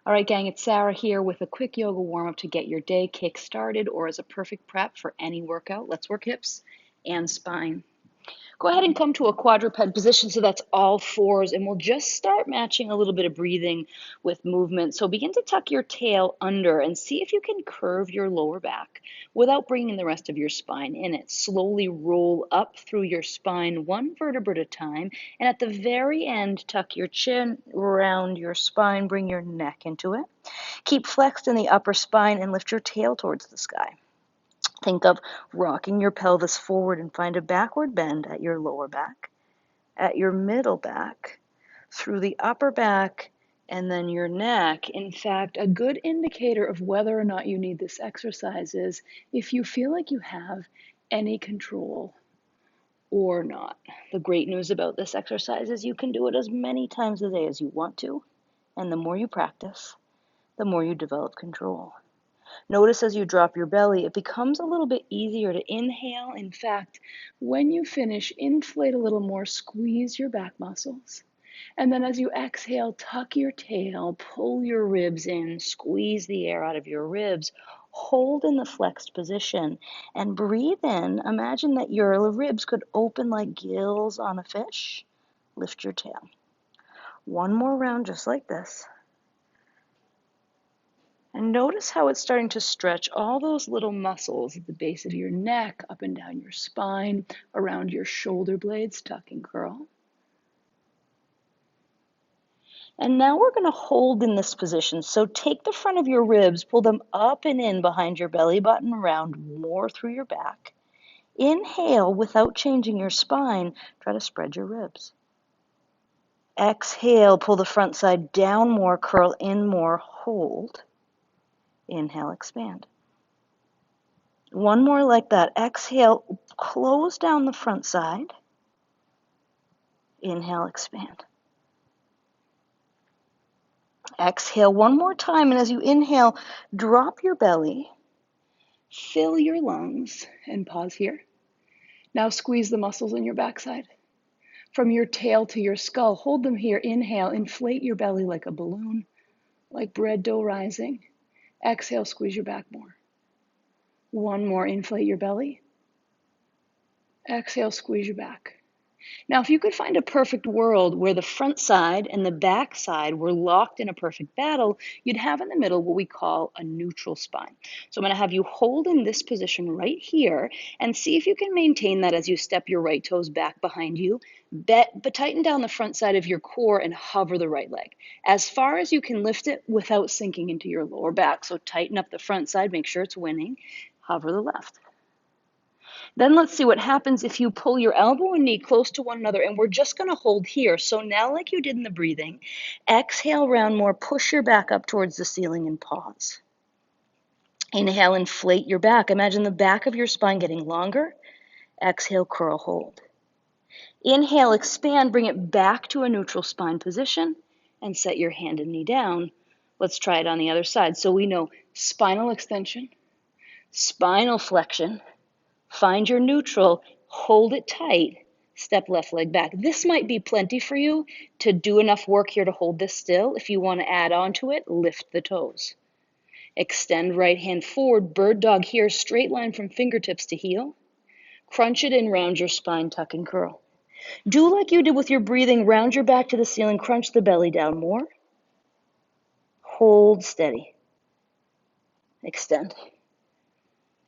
All right, gang, it's Sarah here with a quick yoga warm-up to get your day kick-started or as a perfect prep for any workout. Let's work hips and spine. Go ahead and come to a quadruped position, so that's all fours, and we'll just start matching a little bit of breathing with movement. So begin to tuck your tail under and see if you can curve your lower back without bringing the rest of your spine in it. Slowly roll up through your spine one vertebra at a time, and at the very end, tuck your chin around your spine, bring your neck into it. Keep flexed in the upper spine and lift your tail towards the sky. Think of rocking your pelvis forward and find a backward bend at your lower back, at your middle back, through the upper back, and then your neck. In fact, a good indicator of whether or not you need this exercise is if you feel like you have any control or not. The great news about this exercise is you can do it as many times a day as you want to, and the more you practice, the more you develop control. Notice as you drop your belly, it becomes a little bit easier to inhale. In fact, when you finish, inflate a little more, squeeze your back muscles. And then as you exhale, tuck your tail, pull your ribs in, squeeze the air out of your ribs, hold in the flexed position, and breathe in. Imagine that your ribs could open like gills on a fish. Lift your tail. One more round just like this. And notice how it's starting to stretch all those little muscles at the base of your neck, up and down your spine, around your shoulder blades, tuck and curl. And now we're going to hold in this position. So take the front of your ribs, pull them up and in behind your belly button, round more through your back. Inhale without changing your spine. Try to spread your ribs. Exhale, pull the front side down more, curl in more, hold. Inhale, expand. One more like that. Exhale, close down the front side. Inhale, expand. Exhale one more time, and as you inhale, drop your belly, fill your lungs, and pause here. Now squeeze the muscles in your backside. From your tail to your skull, hold them here. Inhale, inflate your belly like a balloon, like bread dough rising. Exhale, squeeze your back more. One more, inflate your belly. Exhale, squeeze your back. Now, if you could find a perfect world where the front side and the back side were locked in a perfect battle, you'd have in the middle what we call a neutral spine. So I'm going to have you hold in this position right here and see if you can maintain that as you step your right toes back behind you. But tighten down the front side of your core and hover the right leg as far as you can lift it without sinking into your lower back. So tighten up the front side, make sure it's winning. Hover the left. Then let's see what happens if you pull your elbow and knee close to one another, and we're just going to hold here. So now, like you did in the breathing, exhale, round more, push your back up towards the ceiling and pause. Inhale, inflate your back. Imagine the back of your spine getting longer. Exhale, curl, hold. Inhale, expand, bring it back to a neutral spine position, and set your hand and knee down. Let's try it on the other side. So we know spinal extension, spinal flexion. Find your neutral, hold it tight, step left leg back. This might be plenty for you to do enough work here to hold this still. If you want to add on to it, lift the toes. Extend right hand forward, bird dog here, straight line from fingertips to heel. Crunch it in, round your spine, tuck and curl. Do like you did with your breathing, round your back to the ceiling, crunch the belly down more. Hold steady. Extend.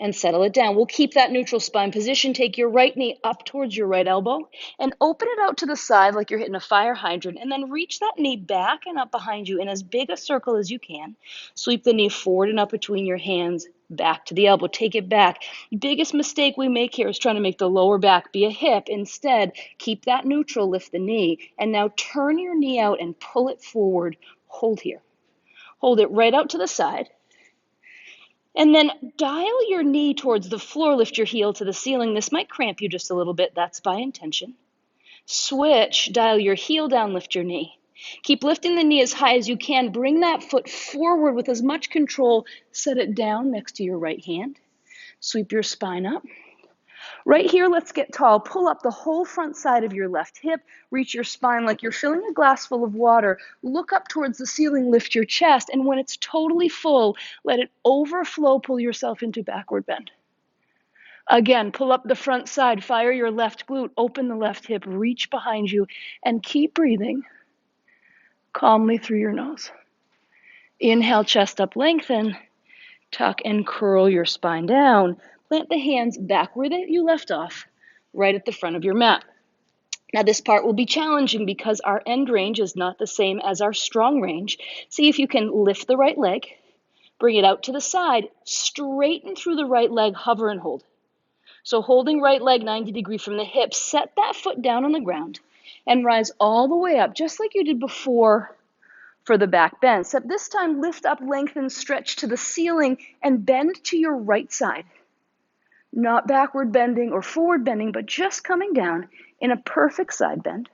And settle it down. We'll keep that neutral spine position. Take your right knee up towards your right elbow and open it out to the side like you're hitting a fire hydrant, and then reach that knee back and up behind you in as big a circle as you can. Sweep the knee forward and up between your hands, back to the elbow. Take it back. Biggest mistake we make here is trying to make the lower back be a hip. Instead, keep that neutral, lift the knee, and now turn your knee out and pull it forward. Hold here. Hold it right out to the side. And then dial your knee towards the floor, lift your heel to the ceiling. This might cramp you just a little bit. That's by intention. Switch, dial your heel down, lift your knee. Keep lifting the knee as high as you can. Bring that foot forward with as much control. Set it down next to your right hand. Sweep your spine up. Right here, let's get tall. Pull up the whole front side of your left hip. Reach your spine like you're filling a glass full of water. Look up towards the ceiling, lift your chest, and when it's totally full, let it overflow, pull yourself into backward bend. Again, pull up the front side, fire your left glute, open the left hip, reach behind you, and keep breathing calmly through your nose. Inhale, chest up, lengthen. Tuck and curl your spine down. Plant the hands back where you left off, right at the front of your mat. Now this part will be challenging because our end range is not the same as our strong range. See if you can lift the right leg, bring it out to the side, straighten through the right leg, hover and hold. So holding right leg 90 degrees from the hip, set that foot down on the ground and rise all the way up, just like you did before for the back bend. Except this time, lift up, lengthen, stretch to the ceiling, and bend to your right side. Not backward bending or forward bending, but just coming down in a perfect side bend.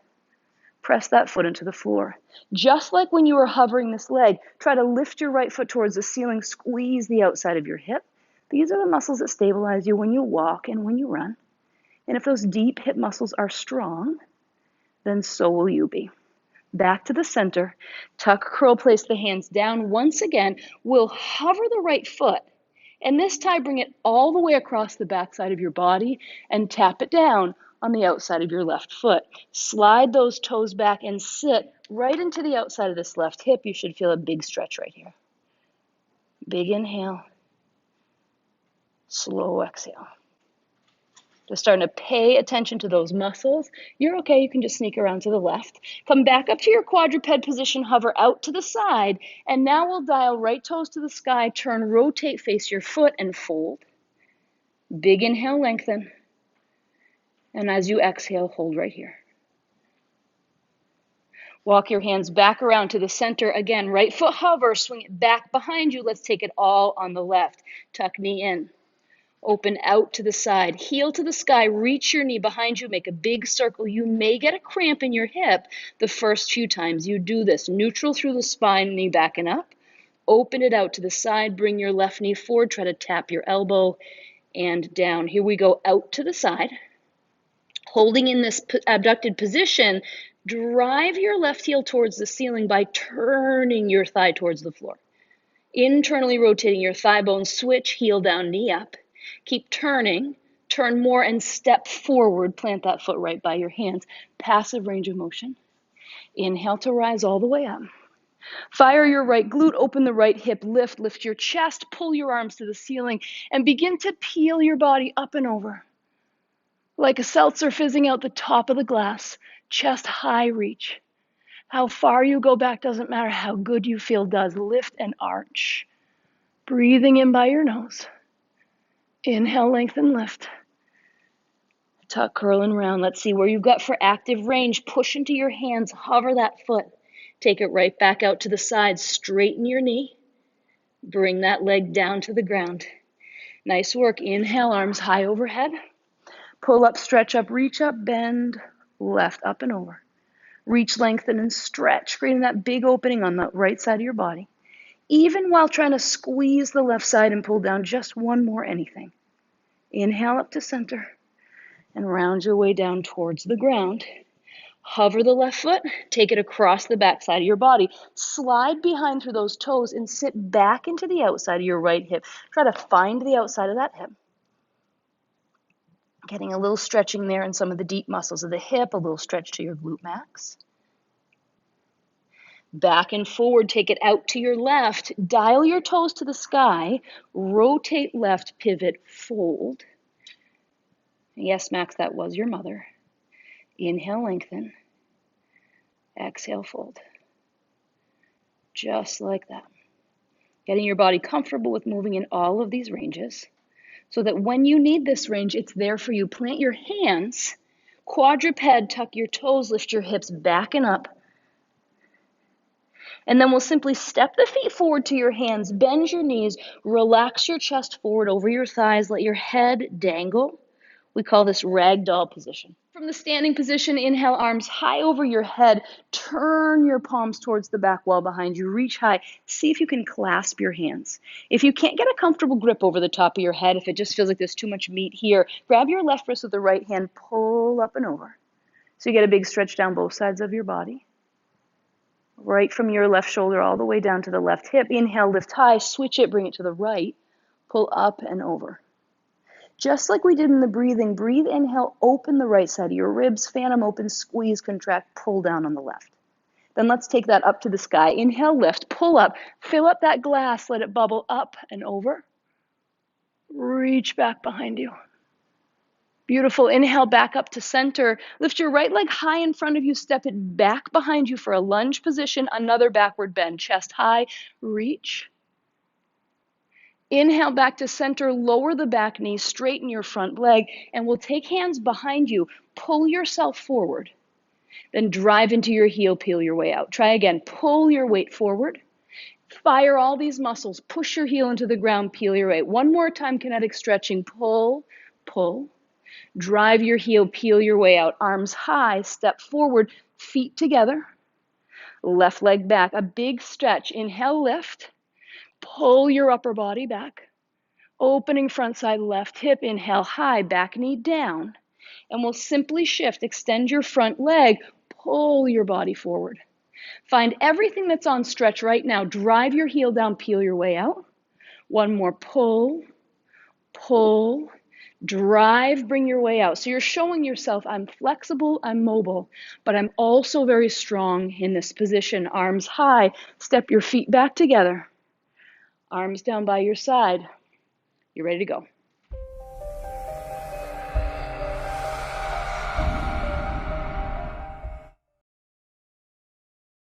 Press that foot into the floor. Just like when you were hovering this leg, try to lift your right foot towards the ceiling, squeeze the outside of your hip. These are the muscles that stabilize you when you walk and when you run. And if those deep hip muscles are strong, then so will you be. Back to the center, tuck, curl, place the hands down. Once again, we'll hover the right foot, and this time bring it all the way across the backside of your body and tap it down on the outside of your left foot. Slide those toes back and sit right into the outside of this left hip. You should feel a big stretch right here. Big inhale, slow exhale. Just starting to pay attention to those muscles. You're okay, you can just sneak around to the left. Come back up to your quadruped position, hover out to the side, and now we'll dial right toes to the sky, turn, rotate, face your foot, and fold. Big inhale, lengthen. And as you exhale, hold right here. Walk your hands back around to the center. Again, right foot hover, swing it back behind you. Let's take it all on the left. Tuck knee in. Open out to the side, heel to the sky, reach your knee behind you, make a big circle. You may get a cramp in your hip the first few times you do this. Neutral through the spine, knee back and up. Open it out to the side, bring your left knee forward, try to tap your elbow and down. Here we go, out to the side. Holding in this abducted position, drive your left heel towards the ceiling by turning your thigh towards the floor. Internally rotating your thigh bone, switch, heel down, knee up. Keep turning, turn more and step forward. Plant that foot right by your hands. Passive range of motion. Inhale to rise all the way up. Fire your right glute, open the right hip, lift your chest, pull your arms to the ceiling, and begin to peel your body up and over. Like a seltzer fizzing out the top of the glass, chest high reach. How far you go back doesn't matter, how good you feel does. Lift and arch. Breathing in by your nose. Inhale, lengthen, lift. Tuck, curl, and round. Let's see where you've got for active range. Push into your hands, hover that foot. Take it right back out to the side. Straighten your knee. Bring that leg down to the ground. Nice work. Inhale, arms high overhead. Pull up, stretch up, reach up, bend, left, up and over. Reach, lengthen, and stretch, creating that big opening on the right side of your body. Even while trying to squeeze the left side and pull down just one more anything. Inhale up to center and round your way down towards the ground. Hover the left foot, take it across the back side of your body. Slide behind through those toes and sit back into the outside of your right hip. Try to find the outside of that hip. Getting a little stretching there in some of the deep muscles of the hip, a little stretch to your glute max. Back and forward, take it out to your left. Dial your toes to the sky. Rotate left, pivot, fold. Yes, Max, that was your mother. Inhale, lengthen. Exhale, fold. Just like that. Getting your body comfortable with moving in all of these ranges so that when you need this range, it's there for you. Plant your hands, quadruped, tuck your toes, lift your hips back and up. And then we'll simply step the feet forward to your hands, bend your knees, relax your chest forward over your thighs, let your head dangle. We call this ragdoll position. From the standing position, inhale, arms high over your head. Turn your palms towards the back wall behind you. Reach high. See if you can clasp your hands. If you can't get a comfortable grip over the top of your head, if it just feels like there's too much meat here, grab your left wrist with the right hand, pull up and over. So you get a big stretch down both sides of your body. Right from your left shoulder all the way down to the left hip. Inhale, lift high, switch it, bring it to the right. Pull up and over. Just like we did in the breathing, breathe, inhale, open the right side of your ribs, fan them open, squeeze, contract, pull down on the left. Then let's take that up to the sky. Inhale, lift, pull up, fill up that glass, let it bubble up and over. Reach back behind you. Beautiful. Inhale, back up to center. Lift your right leg high in front of you, step it back behind you for a lunge position, another backward bend, chest high, reach. Inhale back to center, lower the back knee, straighten your front leg, and we'll take hands behind you, pull yourself forward, then drive into your heel, peel your way out. Try again, pull your weight forward, fire all these muscles, push your heel into the ground, peel your weight. One more time, kinetic stretching, pull, pull, drive your heel, peel your way out, arms high, step forward, feet together, left leg back, a big stretch, inhale, lift, pull your upper body back. Opening front side left hip, inhale high, back knee down. And we'll simply shift, extend your front leg, pull your body forward. Find everything that's on stretch right now. Drive your heel down, peel your way out. One more, pull, pull, drive, bring your way out. So you're showing yourself, I'm flexible, I'm mobile, but I'm also very strong in this position. Arms high, step your feet back together. Arms down by your side. You're ready to go.